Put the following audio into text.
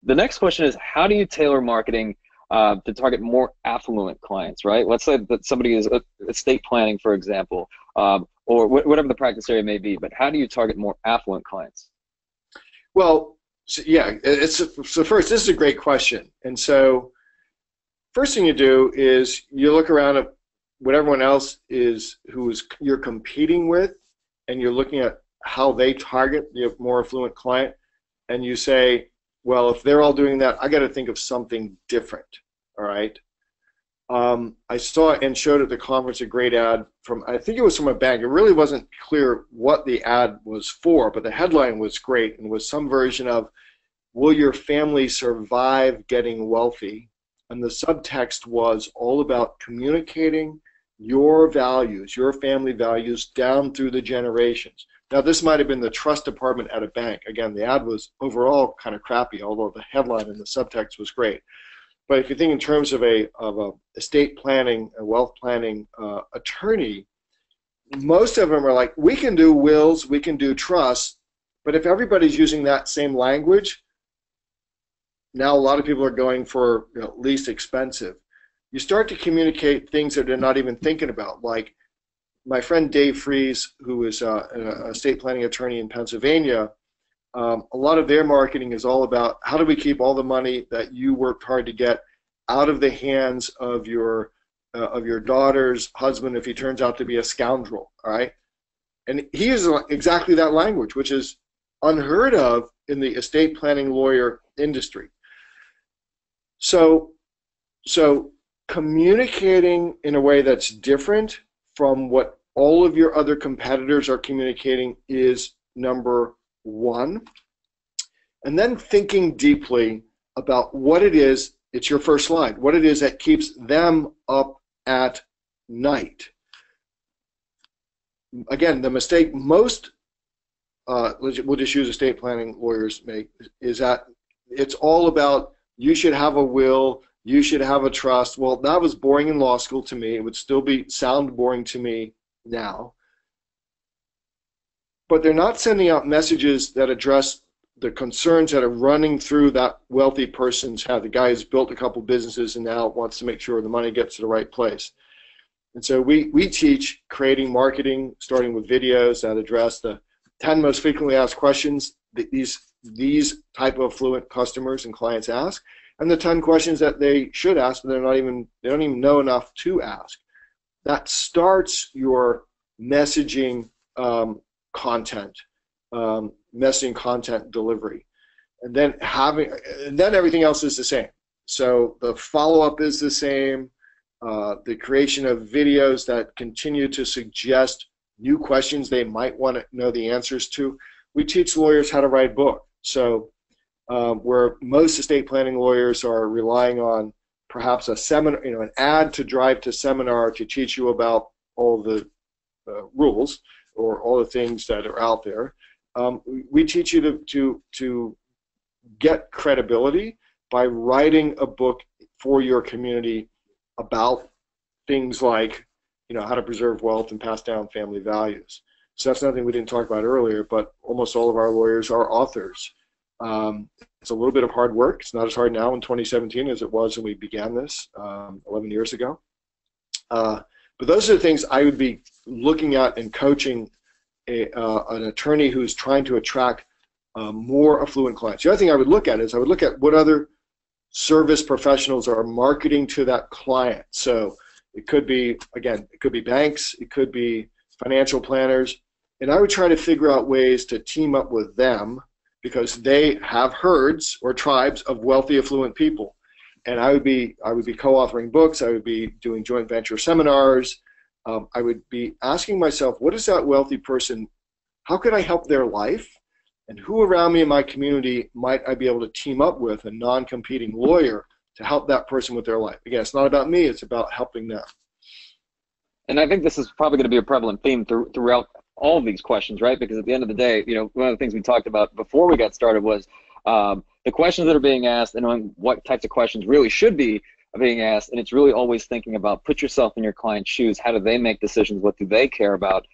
The next question is, how do you tailor marketing to target more affluent clients, right? Let's say that somebody is estate planning, for example, or whatever the practice area may be, but how do you target more affluent clients? Well, so yeah, so first, this is a great question. And so first thing you do is you look around at what everyone else is you're competing with, and you're looking at how they target the more affluent client, and you say, well, if they're all doing that, I got to think of something different. All right. I saw and showed at the conference a great ad from, I think it was from a bank. It really wasn't clear what the ad was for, but the headline was great and was some version of, will your family survive getting wealthy? And the subtext was all about communicating your values, your family values, down through the generations. Now, this might have been the trust department at a bank. Again, the ad was overall kind of crappy, although the headline and the subtext was great. But if you think in terms of a estate planning, a wealth planning attorney, most of them are like, we can do wills, we can do trusts, but if everybody's using that same language, now a lot of people are going for least expensive. You start to communicate things that they're not even thinking about, like my friend Dave Fries, who is an estate planning attorney in Pennsylvania. A lot of their marketing is all about how do we keep all the money that you worked hard to get out of the hands of your daughter's husband if he turns out to be a scoundrel, all right? And he uses exactly that language, which is unheard of in the estate planning lawyer industry. So communicating in a way that's different from what all of your other competitors are communicating is number one. And then thinking deeply about what it is, it's your first line, what it is that keeps them up at night. Again, the mistake most, we'll just use estate planning lawyers make, is that it's all about you should have a will, you should have a trust. Well, that was boring in law school to me. It would still sound boring to me now. But they're not sending out messages that address the concerns that are running through that wealthy person's head. The guy who's built a couple businesses and now wants to make sure the money gets to the right place. And so we teach creating marketing, starting with videos that address the 10 most frequently asked questions that these type of affluent customers and clients ask, and the 10 questions that they should ask, but they don't even know enough to ask. That starts your messaging content, messaging content delivery, and then everything else is the same. So the follow-up is the same. The creation of videos that continue to suggest new questions they might want to know the answers to. We teach lawyers how to write a book. So where most estate planning lawyers are relying on perhaps a seminar, an ad to drive to seminar to teach you about all the rules or all the things that are out there. We teach you to get credibility by writing a book for your community about things like, how to preserve wealth and pass down family values. So that's nothing we didn't talk about earlier, but almost all of our lawyers are authors. It's a little bit of hard work. It's not as hard now in 2017 as it was when we began this 11 years ago. But those are the things I would be looking at and coaching an attorney who's trying to attract more affluent clients. The other thing I would look at is I would look at what other service professionals are marketing to that client. So it could be, again, it could be banks, it could be financial planners, and I would try to figure out ways to team up with them because they have herds or tribes of wealthy, affluent people. And I would be co-authoring books, I would be doing joint venture seminars, I would be asking myself, what is that wealthy person, how could I help their life? And who around me in my community might I be able to team up with, a non-competing lawyer, to help that person with their life? Again, it's not about me, it's about helping them. And I think this is probably going to be a prevalent theme throughout all of these questions, right? Because at the end of the day, one of the things we talked about before we got started was the questions that are being asked and knowing what types of questions really should be being asked. And it's really always thinking about, put yourself in your client's shoes. How do they make decisions? What do they care about?